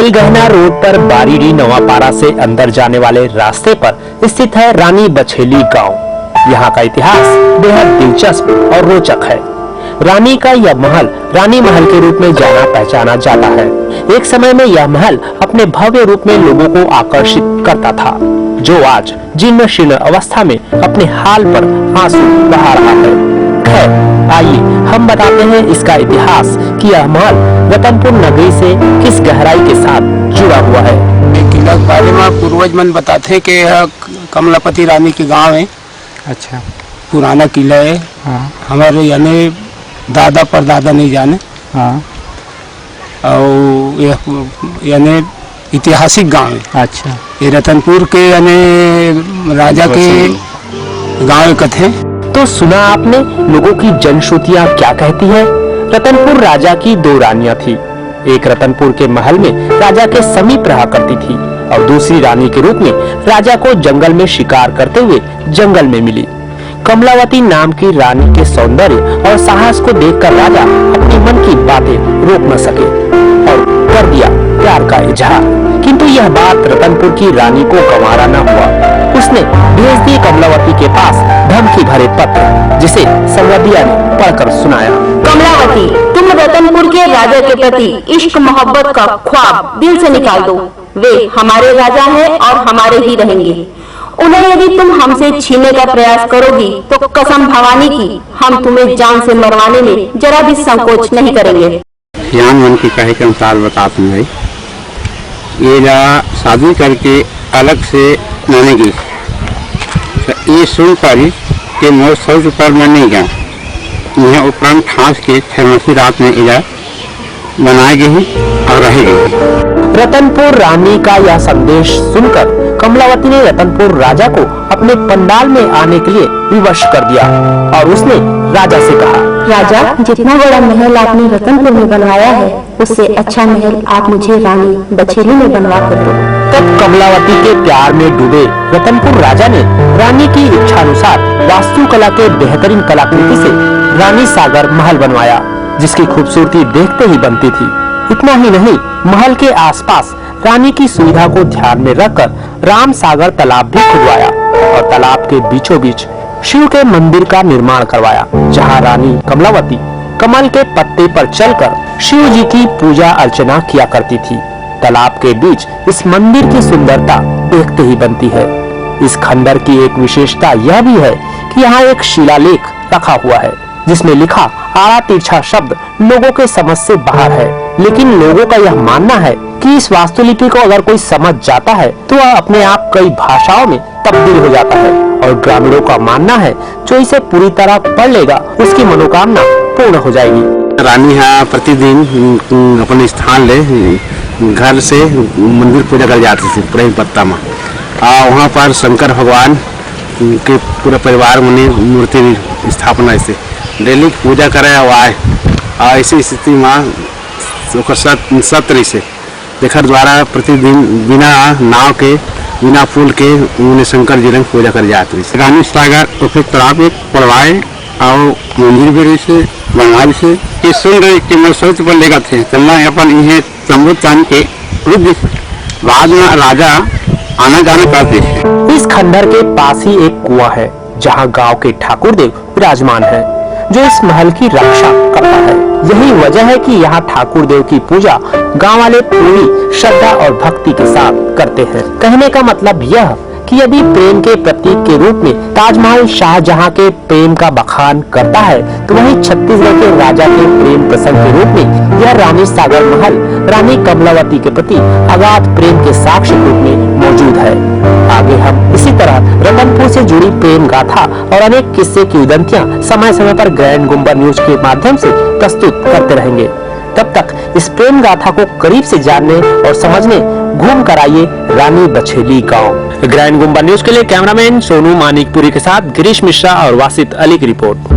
कुलगहना road पर बारीडी नवापाड़ा से अंदर जाने वाले रास्ते पर स्थित है रानी बछेली गांव। यहाँ का इतिहास बेहद दिलचस्प और रोचक है। रानी का यह महल रानी महल के रूप में जाना पहचाना जाता है। एक समय में यह महल अपने भव्य रूप में लोगों को आकर्षित करता था, जो आज जीर्ण शीर्ण अवस्था में अपने हाल पर आंसू बहा रहा है। खैर, आइए हम बताते हैं इसका इतिहास कि यह महल रतनपुर नगरी से किस गहराई के साथ जुड़ा हुआ है। किला के बारे में पूर्वज मन बताते हैं कि यह कमलापति रानी की गांव है। अच्छा, पुराना किला है। हाँ। हमारे यानी दादा परदादा नहीं जाने। हाँ। और यह यानी ऐतिहासिक गांव है। अच्छा, ये रतनपुर के यानी राजा के गांव कथे। तो सुना आपने लोगों की जनश्रुतियाँ क्या कहती है। रतनपुर राजा की दो रानियां थी। एक रतनपुर के महल में राजा के समीप रहा करती थी और दूसरी रानी के रूप में राजा को जंगल में शिकार करते हुए जंगल में मिली। कमलावती नाम की रानी के सौंदर्य और साहस को देखकर राजा अपने मन की बातें रोक न सके और कर दिया प्यार का इजहार। किंतु यह बात रतनपुर की रानी को गंवारा न हुआ। उसने भेज दिए कमलावती के पास धमकी भरे पत्र, जिसे संवदिया ने पढ़कर सुनाया। कमलावती, तुम रतनपुर के राजा के प्रति इश्क मोहब्बत का ख्वाब दिल से निकाल दो। वे हमारे राजा हैं और हमारे ही रहेंगे। उन्हें यदि तुम हमसे छीनने का प्रयास करोगी तो कसम भवानी की हम तुम्हें जान से मरवाने में जरा भी संकोच नहीं करेंगे। मन की कहे के अनुसार बताती हूँ, ये शादी करके अलग से मानेगी तो ये सुनकर कि मोर सोच पर मैं नहीं गया, यह उपरांत ठास के फेमसी रात में इधर बनाएगी और रहेगी। रतनपुर रानी का यह संदेश सुनकर कमलावती ने रतनपुर राजा को अपने पंडाल में आने के लिए विवश कर दिया और उसने राजा से कहा, राजा, जितना बड़ा महल आपने रतनपुर में बनवाया है उससे अच्छा महल आप मुझे रानी बछेली में बनवा कर दो। तब कमलावती के प्यार में डूबे रतनपुर राजा ने रानी की इच्छानुसार वास्तुकला के बेहतरीन कलाकृति से रानी सागर महल बनवाया, जिसकी खूबसूरती देखते ही बनती थी। इतना ही नहीं, महल के आसपास रानी की सुविधा को ध्यान में रखकर राम सागर तालाब भी खुदवाया और तालाब के बीचों बीच शिव के मंदिर का निर्माण करवाया, जहां रानी कमलावती कमल के पत्ते पर चलकर शिव जी की पूजा अर्चना किया करती थी। तालाब के बीच इस मंदिर की सुंदरता देखते ही बनती है। इस खंडर की एक विशेषता यह भी है कि यहाँ एक शिलालेख रखा हुआ है, जिसमें लिखा आड़ा तिरछा शब्द लोगों के समझ से बाहर है, लेकिन लोगों का यह मानना है कि इस वास्तुलिपि को अगर कोई समझ जाता है तो वह अपने आप कई भाषाओं में तब्दील हो जाता है। और ग्रामीणों का मानना है जो इसे पूरी तरह पढ़ लेगा उसकी मनोकामना पूर्ण हो जाएगी। रानी यहाँ प्रतिदिन अपने स्थान ले घर से मंदिर पूजा कर जाती थी प्रेम पत्ता में। वहाँ पर शंकर भगवान के पूरे परिवार में मूर्ति स्थापना से डेली पूजा करे आए। ऐसी स्थिति में सत्र से देकर द्वारा प्रतिदिन बिना नाव के बिना फूल के उन्हें शंकर जी ने पूजा कर जाती है। रानी सागर फिर तालाब एक पड़वाए और मंदिर भी से बनवा से ये सुन रहे कि मैं सोच पर लेगा थे तो मैं अपन इन्हें समृद्ध चांद के रुक बाद में राजा आना जाना करते थे। इस खंडर के पास ही एक कुआं है, जहां गांव के ठाकुर देव विराजमान है, जो इस महल की रक्षा करता है। यही वजह है कि यहाँ ठाकुर देव की पूजा गांव वाले पूरी श्रद्धा और भक्ति के साथ करते हैं। कहने का मतलब यह कि यदि प्रेम के प्रतीक के रूप में ताजमहल शाहजहां के प्रेम का बखान करता है, तो वहीं छत्तीसगढ़ के राजा के प्रेम प्रसंग के रूप में यह रानी सागर महल रानी कमलावती के प्रति अगाध प्रेम के साक्ष्य रूप में मौजूद है। आगे हम इसी तरह रतनपुर से जुड़ी प्रेम गाथा और अनेक किस्से की उदंतियां समय समय पर ग्रैंड गुम्बा न्यूज के माध्यम से प्रस्तुत करते रहेंगे। तब तक इस प्रेम गाथा को करीब से जानने और समझने घूम कर आइए रानी बछेली गांव। ग्रैंड गुम्बा न्यूज के लिए कैमरामैन सोनू मानिकपुरी के साथ गिरीश मिश्रा और वासित अली की रिपोर्ट।